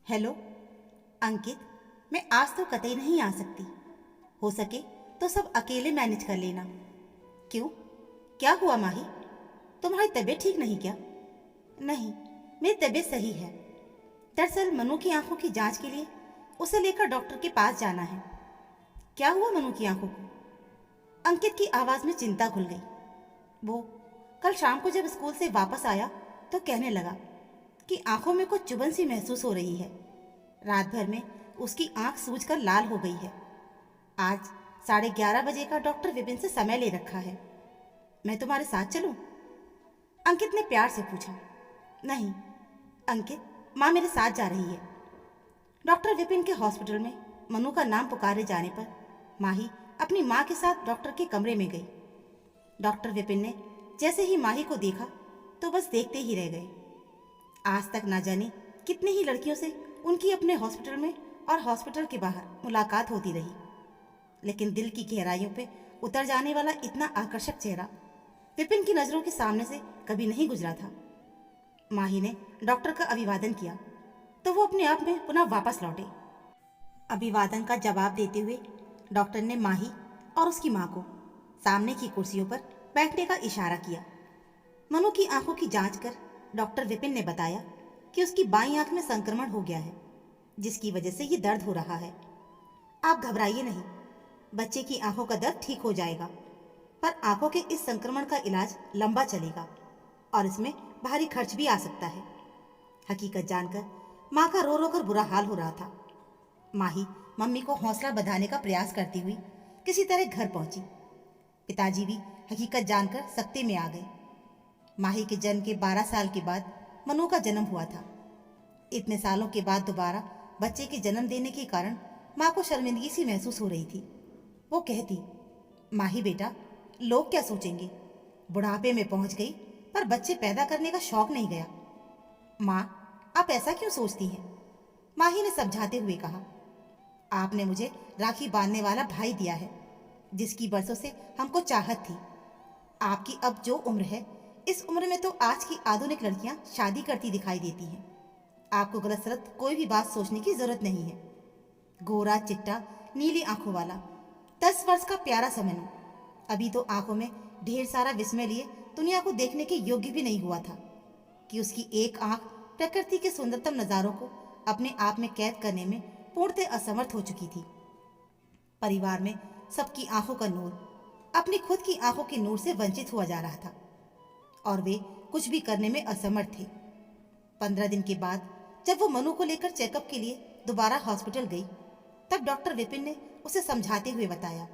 Hello अंकित, मैं आज तो कतई नहीं आ सकती। हो सके तो सब अकेले मैनेज कर लेना। क्यों, क्या हुआ माही? तुम्हारी तबीयत ठीक नहीं क्या? नहीं, मेरी तबीयत सही है। दरअसल मनु की आंखों की जांच के लिए उसे लेकर डॉक्टर के पास जाना है। क्या हुआ मनु की आंखों को? अंकित की आवाज़ में चिंता घुल गई। वो कल शाम को जब स्कूल से वापस आया तो कहने लगा कि आंखों में कुछ चुभन सी महसूस हो रही है। रात भर में उसकी आंख सूजकर लाल हो गई है। आज 11:30 बजे का डॉक्टर विपिन से समय ले रखा है। मैं तुम्हारे साथ चलूं? अंकित ने प्यार से पूछा। नहीं अंकित, माँ मेरे साथ जा रही है। डॉक्टर विपिन के हॉस्पिटल में मनु का नाम पुकारे जाने पर माही अपनी माँ के साथ डॉक्टर के कमरे में गई। डॉक्टर विपिन ने जैसे ही माही को देखा तो बस देखते ही रह गए। आज तक ना जाने कितनी ही लड़कियों से उनकी अपने हॉस्पिटल में और हॉस्पिटल के बाहर मुलाकात होती रही, लेकिन दिल की गहराइयों पे उतर जाने वाला इतना आकर्षक चेहरा विपिन की नज़रों के सामने से कभी नहीं गुजरा था। माही ने डॉक्टर का अभिवादन किया तो वो अपने आप में पुनः वापस लौटे। अभिवादन का जवाब देते हुए डॉक्टर ने माही और उसकी माँ को सामने की कुर्सियों पर बैठने का इशारा किया। मनु की आंखों की जांच कर डॉक्टर विपिन ने बताया कि उसकी बाईं आंख में संक्रमण हो गया है, जिसकी वजह से ये दर्द हो रहा है। आप घबराइए नहीं, बच्चे की आंखों का दर्द ठीक हो जाएगा, पर आंखों के इस संक्रमण का इलाज लंबा चलेगा और इसमें भारी खर्च भी आ सकता है। हकीकत जानकर माँ का रो रो कर बुरा हाल हो रहा था। माही मम्मी को हौसला बंधाने का प्रयास करती हुई किसी तरह घर पहुंची। पिताजी भी हकीकत जानकर सख्ते में आ गए। माही के जन्म के 12 साल के बाद मनु का जन्म हुआ था। इतने सालों के बाद दोबारा बच्चे के जन्म देने के कारण माँ को शर्मिंदगी सी महसूस हो रही थी। वो कहती, माही बेटा, लोग क्या सोचेंगे? बुढ़ापे में पहुंच गई पर बच्चे पैदा करने का शौक नहीं गया। माँ, आप ऐसा क्यों सोचती हैं? माही ने समझाते हुए कहा, आपने मुझे राखी बांधने वाला भाई दिया है, जिसकी बरसों से हमको चाहत थी। आपकी अब जो उम्र है, इस उम्र में तो आज की आधुनिक लड़कियां शादी करती दिखाई देती हैं। आपको गलत सलत कोई भी बात सोचने की जरूरत नहीं है। गोरा चिट्टा नीली आंखों वाला 10 वर्ष का प्यारा सा मनु अभी तो आंखों में ढेर सारा विस्मय लिए दुनिया को देखने के योग्य भी नहीं हुआ था कि उसकी एक आंख प्रकृति के सुंदरतम नज़ारों को अपने आप में कैद करने में पूर्णतः असमर्थ हो चुकी थी। परिवार में सबकी आंखों का नूर अपनी खुद की आंखों के नूर से वंचित हुआ जा रहा था और वे कुछ भी करने में असमर्थ थे। 15 दिन के बाद जब वो मनु को लेकर चेकअप के लिए दोबारा हॉस्पिटल गई, तब डॉक्टर विपिन ने उसे समझाते हुए बताया,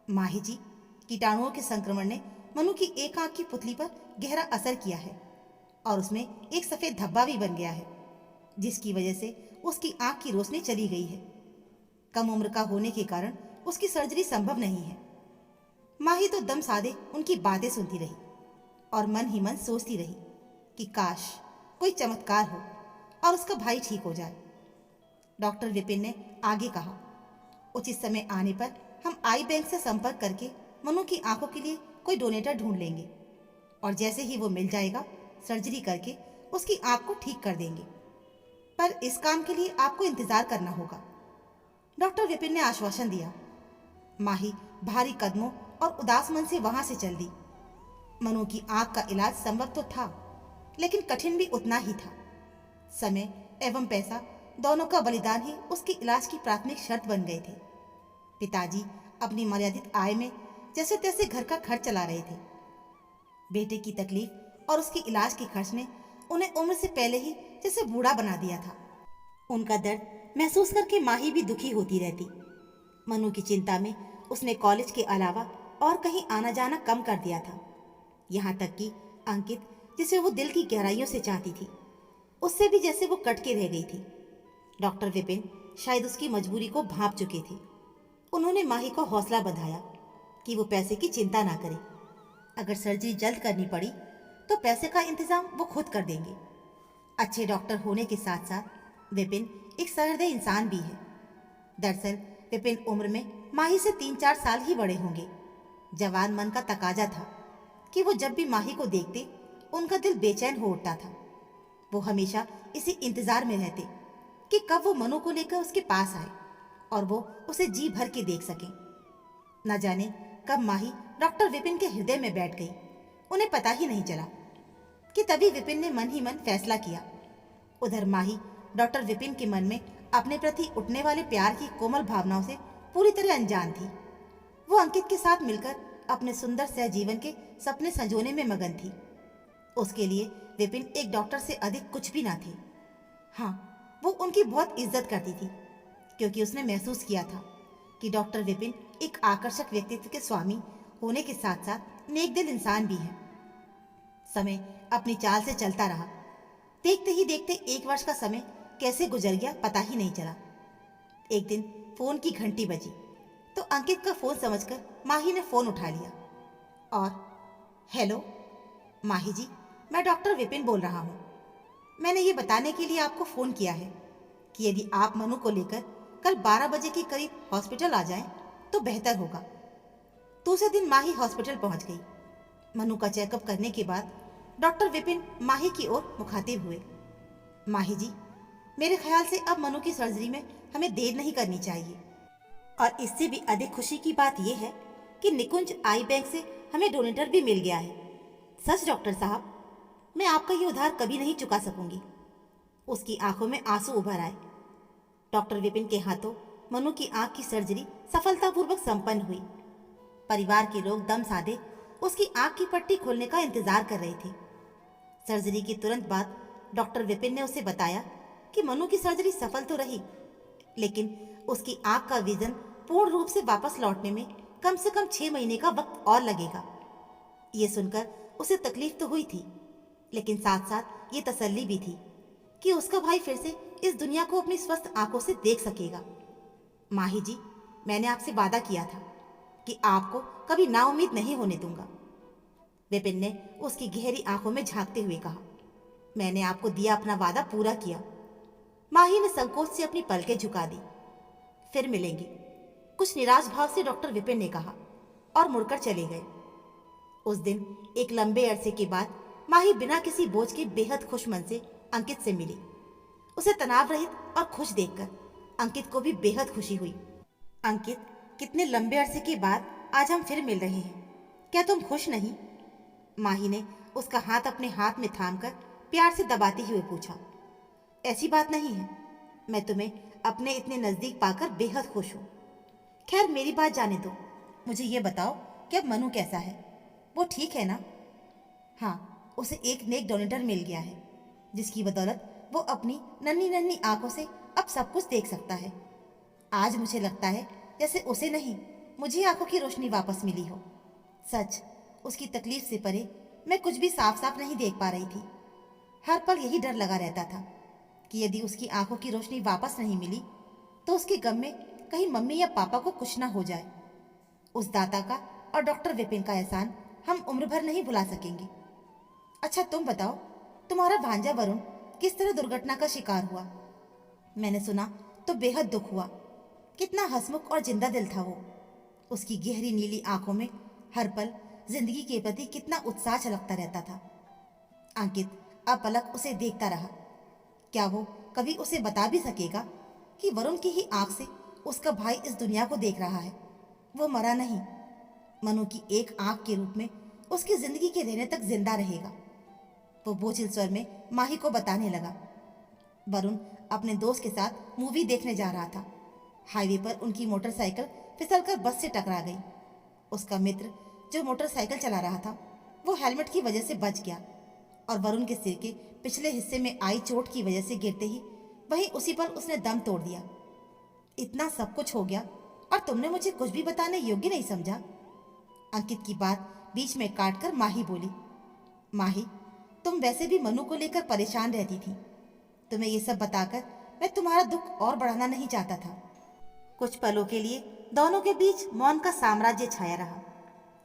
माही जी, कीटाणुओं के संक्रमण ने मनु की एक आंख की पुतली पर गहरा असर किया है और उसमें एक सफ़ेद धब्बा भी बन गया है, जिसकी वजह से उसकी आंख की रोशनी चली गई है। कम उम्र का होने के कारण उसकी सर्जरी संभव नहीं है। माही तो दम साधे उनकी बातें सुनती रही और मन ही मन सोचती रही कि काश कोई चमत्कार हो और उसका भाई ठीक हो जाए। डॉक्टर विपिन ने आगे कहा, उचित समय आने पर हम आई बैंक से संपर्क करके मनु की आंखों के लिए कोई डोनेटर ढूंढ लेंगे और जैसे ही वो मिल जाएगा, सर्जरी करके उसकी आंख को ठीक कर देंगे। पर इस काम के लिए आपको इंतजार करना होगा, डॉक्टर विपिन ने आश्वासन दिया। माही भारी कदमों और उदास मन से वहां से चल दी। मनु की आंख का इलाज संभव तो था, लेकिन कठिन भी उतना ही था। समय एवं पैसा दोनों का बलिदान ही उसके इलाज की प्राथमिक शर्त बन गए थे। पिताजी अपनी मर्यादित आय में जैसे तैसे घर का खर्च चला रहे थे। बेटे की तकलीफ और उसके इलाज के खर्च ने उन्हें उम्र से पहले ही जैसे बूढ़ा बना दिया था। उनका दर्द महसूस करके माही भी दुखी होती रहती। मनु की चिंता में उसने कॉलेज के अलावा और कहीं आना जाना कम कर दिया था। यहाँ तक कि अंकित, जिसे वो दिल की गहराइयों से चाहती थी, उससे भी जैसे वो कट के रह गई थी। डॉक्टर विपिन शायद उसकी मजबूरी को भांप चुके थे। उन्होंने माही को हौसला बंधाया कि वो पैसे की चिंता ना करे। अगर सर्जरी जल्द करनी पड़ी तो पैसे का इंतजाम वो खुद कर देंगे। अच्छे डॉक्टर होने के साथ साथ विपिन एक सहृदय इंसान भी है। दरअसल विपिन उम्र में माही से 3-4 साल ही बड़े होंगे। जवान मन का तकाजा था कि वो जब भी माही को देखते उनका दिल बेचैन हो उठता था। वो हमेशा इसी इंतजार में रहते कि कब वो मनु को लेकर उसके पास आए और वो उसे जी भर के देख सके। न जाने कब माही डॉक्टर विपिन के हृदय में बैठ गई, उन्हें पता ही नहीं चला कि तभी विपिन ने मन ही मन फैसला किया। उधर माही डॉक्टर विपिन के मन में अपने प्रति उठने वाले प्यार की कोमल भावनाओं से पूरी तरह अनजान थी। वो अंकित के साथ मिलकर अपने सुंदर सहजीवन के सपने संजोने में मगन थी। उसके लिए विपिन एक डॉक्टर से अधिक कुछ भी ना थे। हाँ, वो उनकी बहुत इज्जत करती थी, क्योंकि उसने महसूस किया था कि डॉक्टर विपिन एक आकर्षक व्यक्तित्व के स्वामी होने के साथ साथ नेकदिल इंसान भी है। समय अपनी चाल से चलता रहा। देखते ही देखते 1 वर्ष का समय कैसे गुजर गया पता ही नहीं चला। एक दिन फोन की घंटी बजी तो अंकित का फोन समझकर माही ने फोन उठा लिया और हेलो माही जी, मैं डॉक्टर विपिन बोल रहा हूँ। मैंने ये बताने के लिए आपको फ़ोन किया है कि यदि आप मनु को लेकर कल 12 बजे के करीब हॉस्पिटल आ जाएं तो बेहतर होगा। दूसरे दिन माही हॉस्पिटल पहुंच गई। मनु का चेकअप करने के बाद डॉक्टर विपिन माही की ओर मुखातिब हुए। माही जी, मेरे ख्याल से अब मनु की सर्जरी में हमें देर नहीं करनी चाहिए, और इससे भी अधिक खुशी की बात यह है कि निकुंज आई बैंक से हमें डोनेटर भी मिल गया है। सच डॉक्टर साहब, मैं आपका ये उधार कभी नहीं चुका सकूंगी। उसकी आंखों में आंसू उभर आए। डॉक्टर विपिन के हाथों मनु की आंख की सर्जरी सफलतापूर्वक संपन्न हुई। परिवार के लोग दम साधे उसकी आंख की पट्टी खोलने का इंतजार कर रहे थे। सर्जरी के तुरंत बाद डॉक्टर विपिन ने उसे बताया कि मनु की सर्जरी सफल तो रही, लेकिन उसकी आंख का विजन पूर्ण रूप से वापस लौटने में कम से कम 6 महीने का वक्त और लगेगा। ये सुनकर उसे तकलीफ तो हुई थी, लेकिन साथ साथ ये तसल्ली भी थी कि उसका भाई फिर से इस दुनिया को अपनी स्वस्थ आंखों से देख सकेगा। माही जी, मैंने आपसे वादा किया था कि आपको कभी नाउम्मीद नहीं होने दूंगा। विपिन ने उसकी गहरी आंखों में झांकते हुए कहा। मैंने आपको दिया अपना वादा पूरा किया। माही ने संकोच से अपनी पलकें झुका दी। फिर मिलेंगे, कुछ निराश भाव से डॉक्टर विपिन ने कहा और मुड़कर चले गए। उस दिन एक लंबे अरसे के बाद माही बिना किसी बोझ के बेहद खुश मन से अंकित से मिली। उसे तनाव रहित और खुश देखकर अंकित को भी बेहद खुशी हुई। अंकित, कितने लंबे अरसे के बाद आज हम फिर मिल रहे हैं, क्या तुम खुश नहीं? माही ने उसका हाथ अपने हाथ में थामकर प्यार से दबाते हुए पूछा। ऐसी बात नहीं है, मैं तुम्हें अपने इतने नजदीक पाकर बेहद खुश हूँ। खैर मेरी बात जाने दो, मुझे ये बताओ कि अब मनु कैसा है? वो ठीक है ना? हाँ, उसे एक नेक डोनेटर मिल गया है, जिसकी बदौलत वो अपनी नन्ही नन्ही आंखों से अब सब कुछ देख सकता है। आज मुझे लगता है जैसे उसे नहीं, मुझे आंखों की रोशनी वापस मिली हो। सच, उसकी तकलीफ से परे मैं कुछ भी साफ साफ नहीं देख पा रही थी। हर पल यही डर लगा रहता था कि यदि उसकी आंखों की रोशनी वापस नहीं मिली तो उसके गम में कहीं मम्मी या पापा को कुछ ना हो जाए। उस दाता का और डॉक्टर विपिन का एहसान हम उम्र भर नहीं भुला सकेंगे। अच्छा तुम बताओ, तुम्हारा भांजा वरुण किस तरह दुर्घटना का शिकार हुआ? मैंने सुना तो बेहद दुख हुआ। कितना हंसमुख और जिंदा दिल था वो। उसकी गहरी नीली आंखों में हर पल जिंदगी के प्रति कितना उत्साह छलकता रहता था। अंकित अपलक उसे देखता रहा। क्या वो कभी उसे बता भी सकेगा कि वरुण की ही आंख से उसका भाई इस दुनिया को देख रहा है? वो मरा नहीं, मनु की एक आंख के रूप में उसकी जिंदगी के रहने तक जिंदा रहेगा। वो बोझिल स्वर में माही को बताने लगा। वरुण अपने दोस्त के साथ मूवी देखने जा रहा था। हाईवे पर उनकी मोटरसाइकिल फिसलकर बस से टकरा गई। उसका मित्र जो मोटरसाइकिल चला रहा था वो हेलमेट की वजह से बच गया और वरुण के सिर के पिछले हिस्से में आई चोट की वजह से गिरते ही वहीं उसी पर उसने दम तोड़ दिया। इतना सब कुछ हो गया और तुमने मुझे कुछ भी बताने योग्य नहीं समझा? अंकित की बात बीच में काटकर माही बोली। माही, तुम वैसे भी मनु को लेकर परेशान रहती थी। तुम्हें ये सब बताकर मैं तुम्हारा दुख और बढ़ाना नहीं चाहता था। कुछ पलों के लिए दोनों के बीच मौन का साम्राज्य छाया रहा।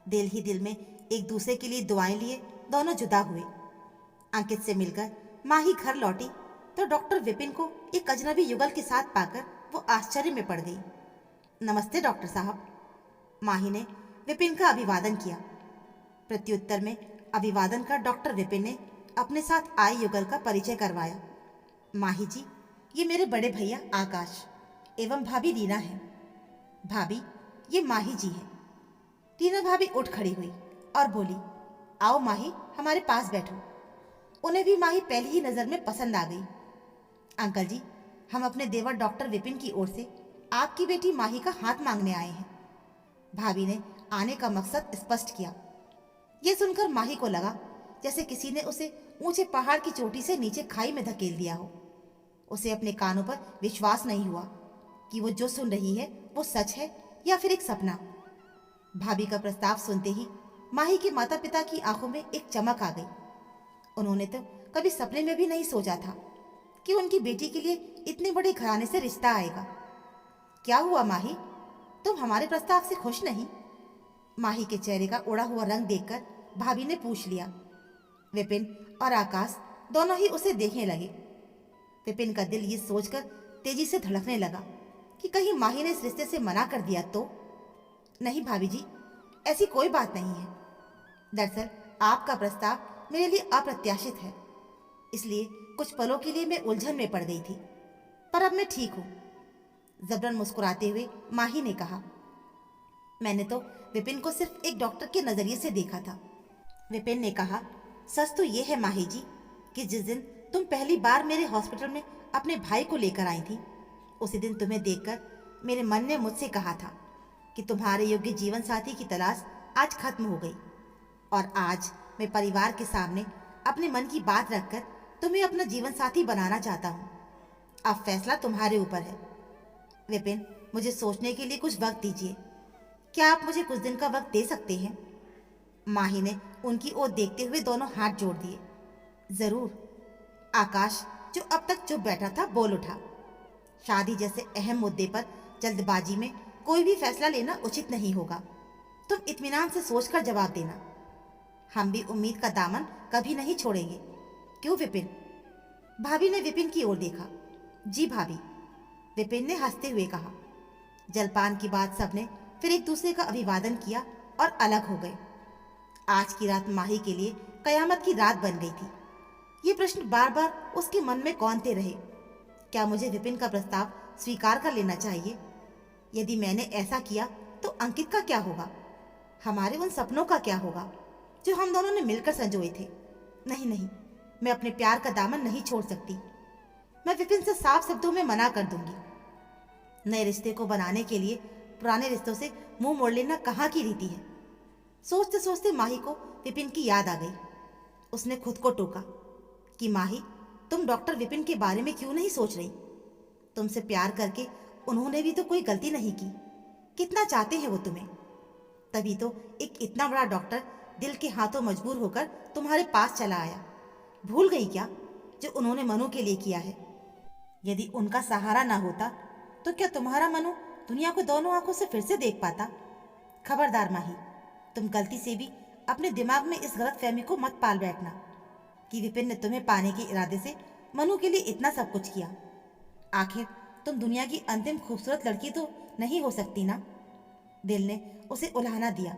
दिल ही दिल में एक दूसरे के लिए दुआएं लिए दोनों जुदा हुए। अंकित से मिलकर माही घर लौटी तो डॉक्टर विपिन को एक अजनबी युगल के साथ पाकर वो आश्चर्य में पड़ गई। नमस्ते डॉक्टर साहब। माही ने विपिन का अभिवादन किया। प्रत्युत्तर में अभिवादन कर डॉक्टर विपिन ने अपने साथ आए युगल का परिचय करवाया। माही जी, ये मेरे बड़े भैया आकाश एवं भाभी रीना है। भाभी, ये माही जी है। रीना भाभी उठ खड़ी हुई और बोली, आओ माही, हमारे पास बैठो। उन्हें भी माही पहली ही नजर में पसंद आ गई। अंकल जी, हम अपने देवर डॉक्टर विपिन की ओर से आपकी बेटी माही का हाथ मांगने आए हैं। भाभी ने आने का मकसद स्पष्ट किया। यह सुनकर माही को लगा जैसे किसी ने उसे ऊंचे पहाड़ की चोटी से नीचे खाई में धकेल दिया हो। उसे अपने कानों पर विश्वास नहीं हुआ कि वो जो सुन रही है वो सच है या फिर एक सपना। भाभी का प्रस्ताव सुनते ही माही के माता पिता की आंखों में एक चमक आ गई। उन्होंने तो कभी सपने में भी नहीं सोचा था कि उनकी बेटी के लिए इतने बड़े घराने से रिश्ता आएगा। क्या हुआ माही, तुम हमारे प्रस्ताव से खुश नहीं? माही के चेहरे का उड़ा हुआ रंग देखकर भाभी ने पूछ लिया। विपिन और आकाश दोनों ही उसे देखने लगे। विपिन का दिल ये सोचकर तेजी से धड़कने लगा कि कहीं माही ने इस रिश्ते से मना कर दिया तो। नहीं भाभी जी, ऐसी कोई बात नहीं है। दरअसल आपका प्रस्ताव मेरे लिए अप्रत्याशित है, इसलिए कुछ पलों के लिए मैं उलझन में पड़ गई थी, पर अब मैं ठीक हूं। जबरन मुस्कुराते हुए माही ने कहा, मैंने तो विपिन को सिर्फ एक डॉक्टर के नजरिए से देखा था। विपिन ने कहा, सच तो यह है माही जी कि जिस दिन तुम पहली बार मेरे हॉस्पिटल में अपने भाई को लेकर आई थी, उसी दिन तुम्हें देखकर मेरे मन ने मुझसे कहा था कि तुम्हारे योग्य जीवन साथी की तलाश आज खत्म हो गई। और आज मैं परिवार के सामने अपने मन की बात रखकर तुम्हें अपना जीवन साथी बनाना चाहता हूँ। अब फैसला तुम्हारे ऊपर है। विपिन, मुझे सोचने के लिए कुछ वक्त दीजिए। क्या आप मुझे कुछ दिन का वक्त दे सकते हैं? माही ने उनकी ओर देखते हुए दोनों हाथ जोड़ दिए। जरूर। आकाश, जो अब तक चुप बैठा था, बोल उठा। शादी जैसे अहम मुद्दे पर जल्दबाजी में कोई भी फैसला लेना उचित नहीं होगा। तुम इत्मीनान से सोचकर जवाब देना। हम भी उम्मीद का दामन कभी नहीं छोड़ेंगे, क्यों विपिन? भाभी ने विपिन की ओर देखा। जी भाभी, विपिन ने हंसते हुए कहा। जलपान की बाद सबने फिर एक दूसरे का अभिवादन किया और अलग हो गए। आज की रात माही के लिए कयामत की रात बन गई थी। ये प्रश्न बार बार उसके मन में कौंधते रहे। क्या मुझे विपिन का प्रस्ताव स्वीकार कर लेना चाहिए? यदि मैंने ऐसा किया तो अंकित का क्या होगा? हमारे उन सपनों का क्या होगा जो हम दोनों ने मिलकर संजोए थे? नहीं नहीं, मैं अपने प्यार का दामन नहीं छोड़ सकती। मैं विपिन से साफ शब्दों में मना कर दूंगी। नए रिश्ते को बनाने के लिए पुराने रिश्तों से मुंह मोड़ लेना कहाँ की रीति है। सोचते सोचते माही को विपिन की याद आ गई। उसने खुद को टोका कि माही, तुम डॉक्टर विपिन के बारे में क्यों नहीं सोच रही? तुमसे प्यार करके उन्होंने भी तो कोई गलती नहीं की। कितना चाहते हैं वो तुम्हें, तभी तो एक इतना बड़ा डॉक्टर दिल के हाथों मजबूर होकर तुम्हारे पास चला आया। भूल गई क्या जो उन्होंने मनु के लिए किया है? यदि उनका सहारा ना होता तो क्या तुम्हारा मनु दुनिया को दोनों आंखों से फिर से देख पाता? खबरदार माही, तुम गलती से भी अपने दिमाग में इस गलत फहमी को मत पाल बैठना कि विपिन ने तुम्हें पाने के इरादे से मनु के लिए इतना सब कुछ किया। आखिर तुम दुनिया की अंतिम खूबसूरत लड़की तो नहीं हो सकती ना? दिल ने उसे उल्हाना दिया।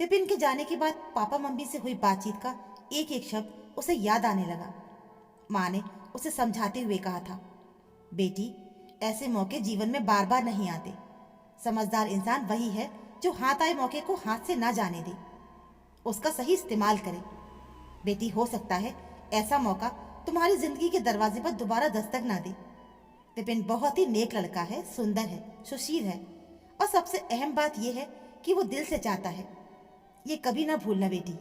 विपिन के जाने के बाद पापा मम्मी से हुई बातचीत का एक एक शब्द उसे याद आने लगा। माँ ने उसे समझाते हुए कहा था, बेटी, ऐसे मौके जीवन में बार बार नहीं आते। समझदार इंसान वही है जो हाथ आए मौके को हाथ से ना जाने दे, उसका सही इस्तेमाल करे। बेटी, हो सकता है ऐसा मौका तुम्हारी जिंदगी के दरवाजे पर दोबारा दस्तक ना दे। विपिन बहुत ही नेक लड़का है, सुंदर है, सुशील है, और सबसे अहम बात यह है कि वो दिल से चाहता है। ये कभी ना भूलना बेटी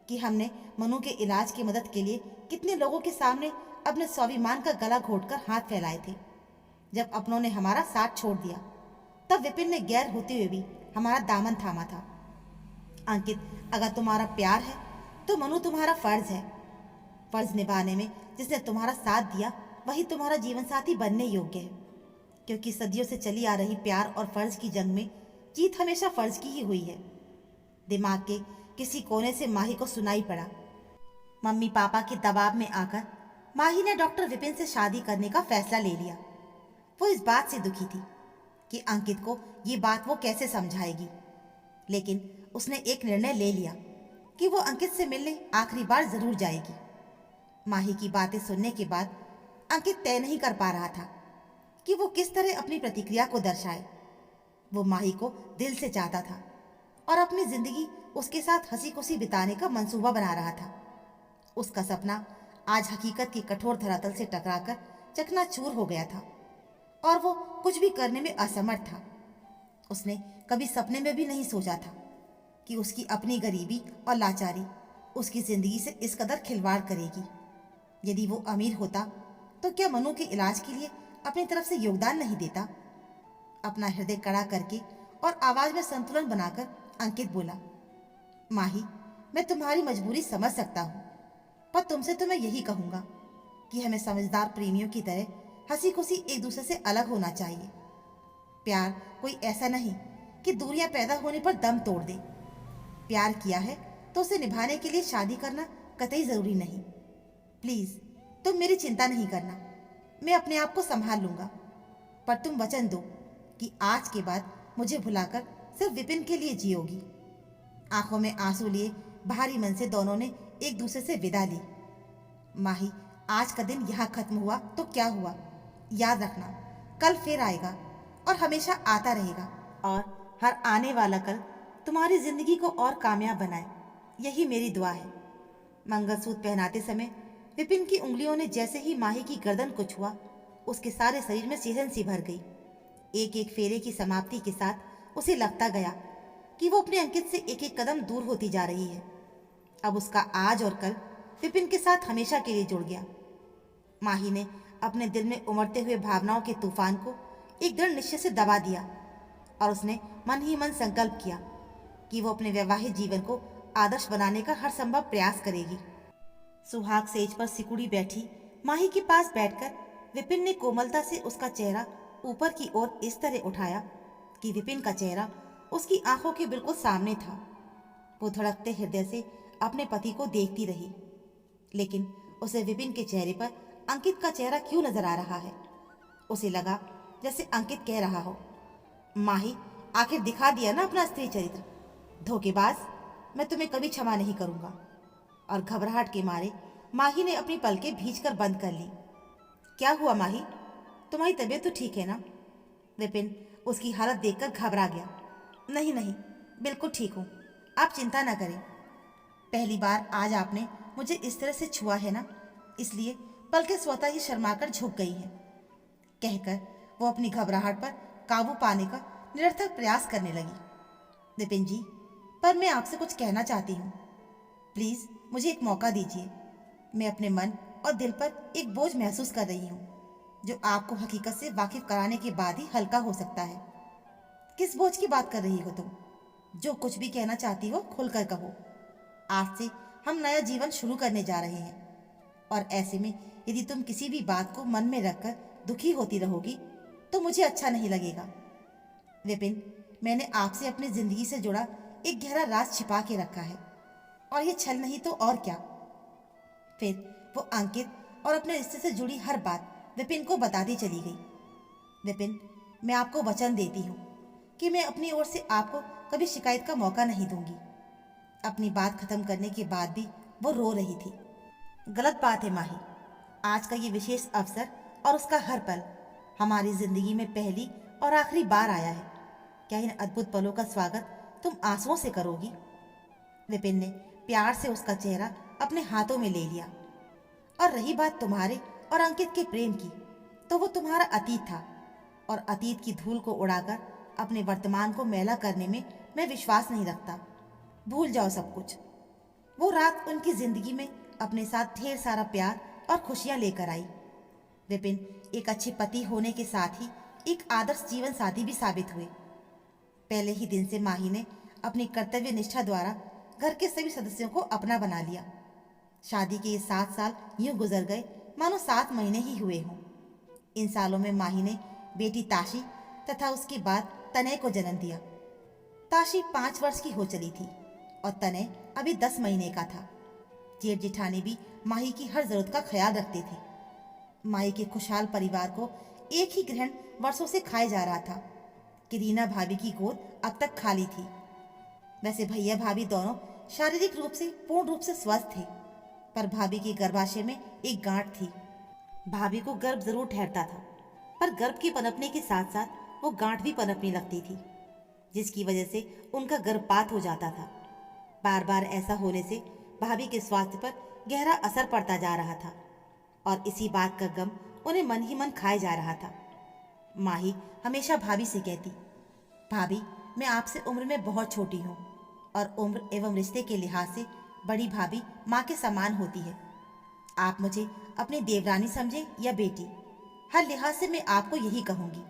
कि हमने मनु के इलाज की मदद के लिए कितने लोगों के सामने अपने स्वाभिमान का गला घोटकर हाथ फैलाए थे। जब अपनों ने हमारा साथ छोड़ दिया तब विपिन ने गैर होते हुए भी हमारा दामन थामा था। अंकित, अगर तुम्हारा प्यार है तो मनु तुम्हारा फर्ज है। फर्ज निभाने में जिसने तुम्हारा साथ दिया वही तुम्हारा जीवन साथी बनने योग्य है, क्योंकि सदियों से चली आ रही प्यार और फर्ज की जंग में जीत हमेशा फर्ज की ही हुई है। दिमाग के किसी कोने से माही को सुनाई पड़ा। मम्मी पापा के दबाव में आकर माही ने डॉक्टर विपिन से शादी करने का फैसला ले लिया। वो इस बात से दुखी थी कि अंकित को ये बात वो कैसे समझाएगी, लेकिन उसने एक निर्णय ले लिया कि वो अंकित से मिलने आखिरी बार जरूर जाएगी। माही की बातें सुनने के बाद अंकित तय नहीं कर पा रहा था कि वो किस तरह अपनी प्रतिक्रिया को दर्शाए। वो माही को दिल से चाहता था और अपनी जिंदगी उसके साथ हंसी खुशी बिताने का मंसूबा बना रहा था। उसका सपना आज हकीकत की कठोर धरातल से टकराकर चकनाचूर हो गया था और वो कुछ भी करने में असमर्थ था। उसने कभी सपने में भी नहीं सोचा था कि उसकी अपनी गरीबी और लाचारी उसकी जिंदगी से इस कदर खिलवाड़ करेगी। यदि वो अमीर होता तो क्या मनु के इलाज के लिए अपनी तरफ से योगदान नहीं देता? अपना हृदय कड़ा करके और आवाज में संतुलन बनाकर अंकित बोला, माही, मैं तुम्हारी मजबूरी समझ सकता हूँ, पर तुमसे तो मैं यही कहूँगा कि हमें समझदार प्रेमियों की तरह हंसी खुशी एक दूसरे से अलग होना चाहिए। प्यार कोई ऐसा नहीं कि दूरियां पैदा होने पर दम तोड़ दे। प्यार किया है तो उसे निभाने के लिए शादी करना कतई जरूरी नहीं। प्लीज तुम मेरी चिंता नहीं करना, मैं अपने आप को संभाल लूंगा। पर तुम वचन दो कि आज के बाद मुझे भुलाकर सिर्फ विपिन के लिए जियोगी। आंखों में आंसू लिए भारी मन से दोनों ने एक दूसरे से विदा ली। माही, आज का दिन यहाँ खत्म हुआ तो क्या हुआ, याद रखना कल फिर आएगा और हमेशा आता रहेगा, और हर आने वाला कल तुम्हारी जिंदगी को और कामयाब बनाए, यही मेरी दुआ है। मंगलसूत्र पहनाते समय विपिन की उंगलियों ने जैसे ही माही की गर्दन को छुआ, उसके सारे शरीर में सिहरन सी भर गई। एक एक फेरे की समाप्ति के साथ उसे लगता गया कि वो अपने अंकित से एक एक कदम दूर होती जा रही है। अब उसका आज और कल विपिन के साथ हमेशा के लिए जुड़ गया। माही ने अपने दिल में उमड़ते हुए भावनाओं के तूफान को एक दृढ़ निश्चय से दबा दिया और उसने मन ही मन संकल्प किया कि वो अपने वैवाहिक जीवन को आदर्श बनाने का हर संभव प्रयास करेगी। सुहाग सेज पर सिकुड़ी बैठी माही के पास बैठकर विपिन ने कोमलता से उसका चेहरा ऊपर की ओर इस तरह उठाया कि विपिन का चेहरा उसकी आंखों के बिल्कुल सामने था। वो धड़कते हृदय से अपने पति को देखती रही, लेकिन उसे विपिन के चेहरे पर अंकित का चेहरा क्यों नजर आ रहा है। उसे लगा जैसे अंकित कह रहा हो, माही, आखिर दिखा दिया ना अपना स्त्री चरित्र, धोखेबाज, मैं तुम्हें कभी क्षमा नहीं करूंगा। और घबराहट के मारे माही ने अपनी पलकें भींचकर बंद कर ली। क्या हुआ माही, तुम्हारी तबीयत तो ठीक है ना? विपिन उसकी हालत देखकर घबरा गया। नहीं नहीं, बिल्कुल ठीक हूँ, आप चिंता ना करें। पहली बार आज आपने मुझे इस तरह से छुआ है ना, इसलिए पलकें स्वतः ही शर्माकर झुक गई हैं। कहकर वो अपनी घबराहट पर काबू पाने का निरर्थक प्रयास करने लगी। विपिन जी, पर मैं आपसे कुछ कहना चाहती हूँ, प्लीज मुझे एक मौका दीजिए। मैं अपने मन और दिल पर एक बोझ महसूस कर रही हूँ, जो आपको हकीकत से वाकिफ कराने के बाद ही हल्का हो सकता है। किस बोझ की बात कर रही हो तुम? जो कुछ भी कहना चाहती हो खुलकर कहो। आज से हम नया जीवन शुरू करने जा रहे हैं, और ऐसे में यदि तुम किसी भी बात को मन में रखकर दुखी होती रहोगी तो मुझे अच्छा नहीं लगेगा। विपिन, मैंने आपसे अपनी जिंदगी से जुड़ा एक गहरा राज छिपा के रखा है, और ये छल नहीं तो और क्या। फिर वो अंकित और अपने रिश्ते से जुड़ी हर बात विपिन को बताती चली गई। विपिन, मैं आपको वचन देती हूँ कि मैं अपनी ओर से आपको कभी शिकायत का मौका नहीं दूंगी। अपनी बात खत्म करने के बाद भी वो रो रही थी। गलत बात है माही, आज का ये विशेष अवसर और उसका हर पल हमारी जिंदगी में पहली और आखिरी बार आया है। क्या इन अद्भुत पलों का स्वागत तुम आंसुओं से करोगी? विपिन ने प्यार से उसका चेहरा अपने हाथों में ले लिया। और रही बात तुम्हारे और अंकित के प्रेम की, तो वो तुम्हारा अतीत था, और अतीत की धूल को उड़ाकर अपने वर्तमान को मैला करने में मैं विश्वास नहीं रखता। भूल जाओ सब कुछ। वो रात उनकी जिंदगी में अपने साथ ढेर सारा प्यार और खुशियां लेकर आई। विपिन एक अच्छे पति होने के साथ ही एक आदर्श जीवन साथी भी साबित हुए। पहले ही दिन से माही ने अपनी कर्तव्य निष्ठा द्वारा घर के सभी सदस्यों को अपना बना लिया। शादी के ये 7 साल यूं गुजर गए मानो 7 महीने ही हुए हों। इन सालों में माही ने बेटी ताशी तथा उसके बाद तनय को जन्म दिया। ताशी 5 वर्ष की हो चली थी और तनय अभी 10 महीने का था। जेठ जेठानी भी माही की हर जरूरत का ख्याल रखते थे। माही के खुशहाल परिवार को एक ही ग्रहण वर्षों से खाए जा रहा था कि रीना भाभी की गोद अब तक खाली थी। वैसे भैया भाभी दोनों शारीरिक रूप से पूर्ण रूप से स्वस्थ थे, पर भाभी के गर्भाशय में एक गांठ थी, भाभी को गर्व जरूर ठहरता था, पर गर्व के पनपने के साथ साथ वो गांठ भी पनपने लगती थी, जिसकी वजह से उनका गर्भपात हो जाता था। बार बार ऐसा होने से भाभी के स्वास्थ्य पर गहरा असर पड़ता जा रहा था और इसी बात का गम उन्हें मन ही मन खाए जा रहा था। माही हमेशा भाभी से कहती, भाभी मैं आपसे उम्र में बहुत छोटी हूँ और उम्र एवं रिश्ते के लिहाज से बड़ी भाभी माँ के समान होती है। आप मुझे अपनी देवरानी समझें या बेटी, हर लिहाज से मैं आपको यही कहूँगी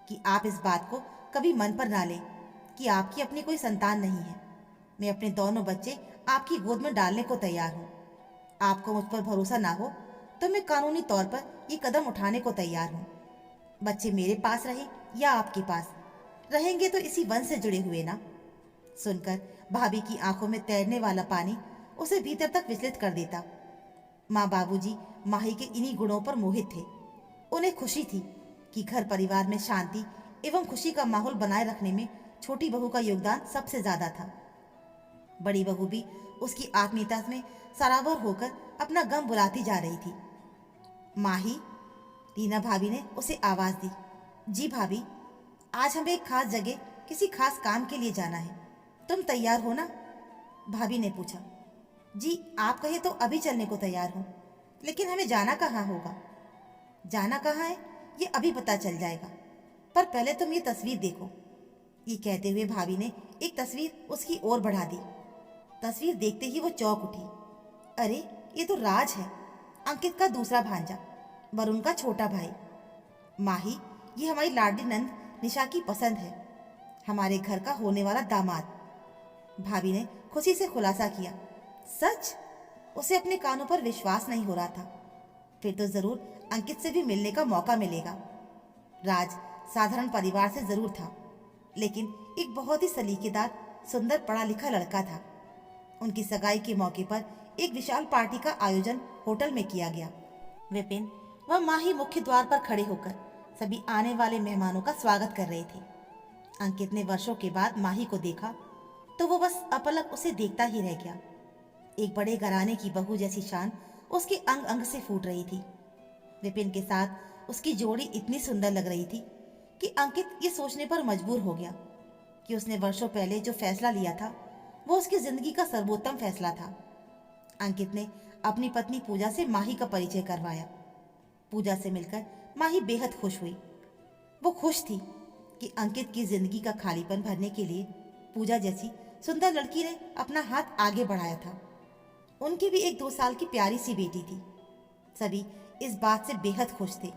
कि आप इस बात को कभी मन पर ना लें कि आपकी अपनी कोई संतान नहीं है। मैं अपने दोनों बच्चे आपकी गोद में डालने को तैयार हूँ। आपको मुझ पर भरोसा ना हो तो मैं कानूनी तौर पर ये कदम उठाने को तैयार हूँ। बच्चे मेरे पास रहे या आपके पास, रहेंगे तो इसी वंश से जुड़े हुए ना। सुनकर भाभी की आंखों में तैरने वाला पानी उसे भीतर तक विचलित कर देता। माँ बाबूजी माही के इन्हीं गुणों पर मोहित थे। उन्हें खुशी थी कि घर परिवार में शांति एवं खुशी का माहौल बनाए रखने में छोटी बहू का योगदान सबसे ज्यादा था। बड़ी बहू भी उसकी आत्मीयता में सराबोर होकर अपना गम बुलाती जा रही थी। माही, रीना भाभी ने उसे आवाज दी। जी भाभी, आज हमें एक खास जगह किसी खास काम के लिए जाना है, तुम तैयार हो ना? भाभी ने पूछा। जी आप कहे तो अभी चलने को तैयार हूँ, लेकिन हमें जाना कहाँ होगा? जाना कहाँ है ये अभी पता चल जाएगा, पर पहले तुम ये तस्वीर देखो। ये कहते हुए भाभी ने एक तस्वीर उसकी ओर बढ़ा दी। तस्वीर देखते ही वो चौंक उठी। अरे ये तो राज है, अंकित का दूसरा भांजा, वरुण का छोटा भाई। माही, ये हमारी लाडली नंद निशा की पसंद है, हमारे घर का होने वाला दामाद। भाभी ने खुशी से खुलासा किया। सच? उसे अपने कानों पर विश्वास नहीं हो रहा था। फिर तो जरूर अंकित से भी मिलने का मौका मिलेगा। राज साधारण परिवार से जरूर था, लेकिन एक बहुत ही सलीकेदार, सुंदर, पढ़ा लिखा लड़का था। उनकी सगाई के मौके पर एक विशाल पार्टी का आयोजन होटल में किया गया। विपिन व माही मुख्य द्वार पर खड़े होकर सभी आने वाले मेहमानों का स्वागत कर रहे थे। अंकित ने वर्षों के बाद माही को देखा तो वो बस अपलक उसे देखता ही रह गया। एक बड़े घराने की बहू जैसी शान उसके अंग अंग से फूट रही थी। विपिन के साथ उसकी जोड़ी इतनी सुंदर लग रही थी कि अंकित ये सोचने पर मजबूर हो गया कि उसने वर्षों पहले जो फैसला लिया था वो उसकी जिंदगी का सर्वोत्तम फैसला था। अंकित ने अपनी पत्नी पूजा से माही का परिचय करवाया। पूजा से मिलकर माही बेहद खुश हुई। वो खुश थी कि अंकित की जिंदगी का खालीपन भरने के लिए पूजा जैसी सुंदर लड़की ने अपना हाथ आगे बढ़ाया था। उनकी भी एक 2 साल की प्यारी सी बेटी थी। सभी इस बात से बेहद खुश थे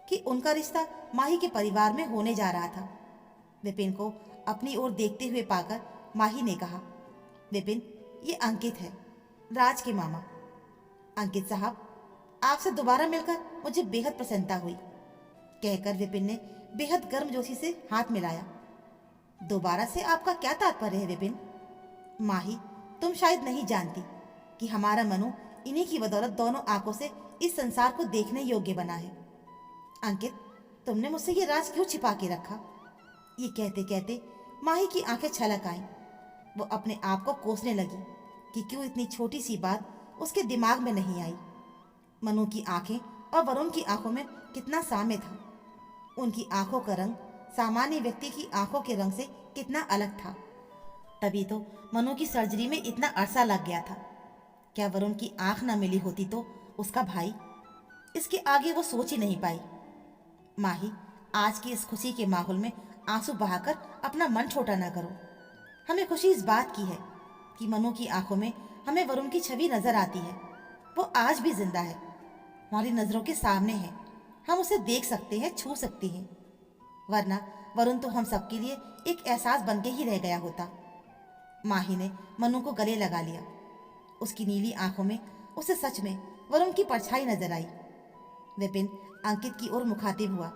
कि उनका रिश्ता माही के परिवार में होने जा रहा था। विपिन को अपनी ओर देखते हुए पाकर माही ने कहा, विपिन, ये अंकित है, राज के मामा। अंकित साहब, आपसे दोबारा मिलकर मुझे बेहद प्रसन्नता हुई, कहकर विपिन ने बेहद गर्मजोशी से हाथ मिलाया। दोबारा से आपका क्या तात्पर्य है विपिन? माही, तुम शायद नहीं जानती कि हमारा मनु इन्हीं की बदौलत दोनों आंखों से इस संसार को देखने योग्य बना है। अंकित, तुमने मुझसे ये राज क्यों छिपा के रखा? ये कहते कहते माही की आंखें छलक आईं। वो अपने आप को कोसने लगी कि क्यों इतनी छोटी सी बात उसके दिमाग में नहीं आई। मनु की आंखें और वरुण की आंखों में कितना साम्य था। उनकी आंखों का रंग सामान्य व्यक्ति की आंखों के रंग से कितना अलग था। तभी तो मनु की सर्जरी में इतना अरसा लग गया था। क्या वरुण की आंख न मिली होती तो उसका भाई? इसके आगे वो सोच ही नहीं पाई। माही, आज की इस खुशी के माहौल में आंसू बहाकर अपना मन छोटा ना करो। हमें खुशी इस बात की है कि मनु की आंखों में हमें वरुण की छवि नजर आती है। वो आज भी जिंदा है, हमारी नजरों के सामने है। हम उसे देख सकते हैं, छू सकते हैं, वरना वरुण तो हम सबके लिए एक एहसास बन के ही रह गया होता। माही ने मनु को गले लगा लिया। उसकी नीली आंखों में उसे सच में वरुण की परछाई नजर आई। विपिन अंकित की ओर मुखातिब हुआ।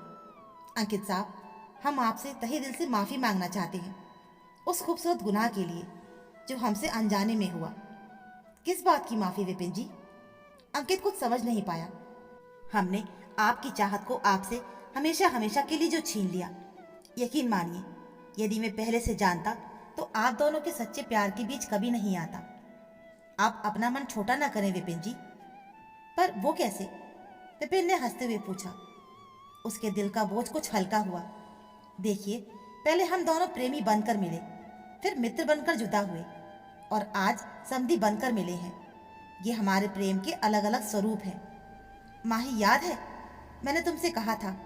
अंकित साहब, हम आपसे तहे दिल से माफी मांगना चाहते हैं उस खूबसूरत गुनाह के लिए जो हमसे अनजाने में हुआ। किस बात की माफी विपिन जी? अंकित कुछ समझ नहीं पाया। हमने आपकी चाहत को आपसे हमेशा हमेशा के लिए जो छीन लिया। यकीन मानिए, यदि मैं पहले से जानता तो आप दोनों के सच्चे प्यार के बीच कभी नहीं आता। आप अपना मन छोटा ना करें विपिन जी। पर वो कैसे? विपिन ने हंसते हुए पूछा। उसके दिल का बोझ कुछ हल्का हुआ। देखिए, पहले हम दोनों प्रेमी बनकर मिले, फिर मित्र बनकर जुदा हुए और आज समधी बनकर मिले हैं। ये हमारे प्रेम के अलग अलग स्वरूप हैं। माही, याद है मैंने तुमसे कहा था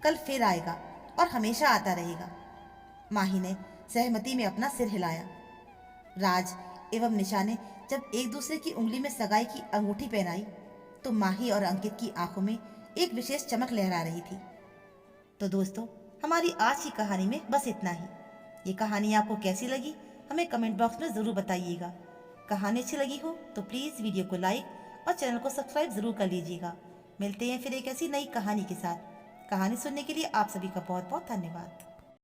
कल फिर आएगा और हमेशा आता रहेगा। माही ने सहमति में अपना सिर हिलाया। राज एवं निशा ने जब एक दूसरे की उंगली में सगाई की अंगूठी पहनाई तो माही और अंकित की आंखों में एक विशेष चमक लहरा रही थी। तो दोस्तों, हमारी आज की कहानी में बस इतना ही। ये कहानी आपको कैसी लगी हमें कमेंट बॉक्स में ज़रूर बताइएगा। कहानी अच्छी लगी हो तो प्लीज़ वीडियो को लाइक और चैनल को सब्सक्राइब ज़रूर कर लीजिएगा। मिलते हैं फिर एक ऐसी नई कहानी के साथ। कहानी सुनने के लिए आप सभी का बहुत बहुत धन्यवाद।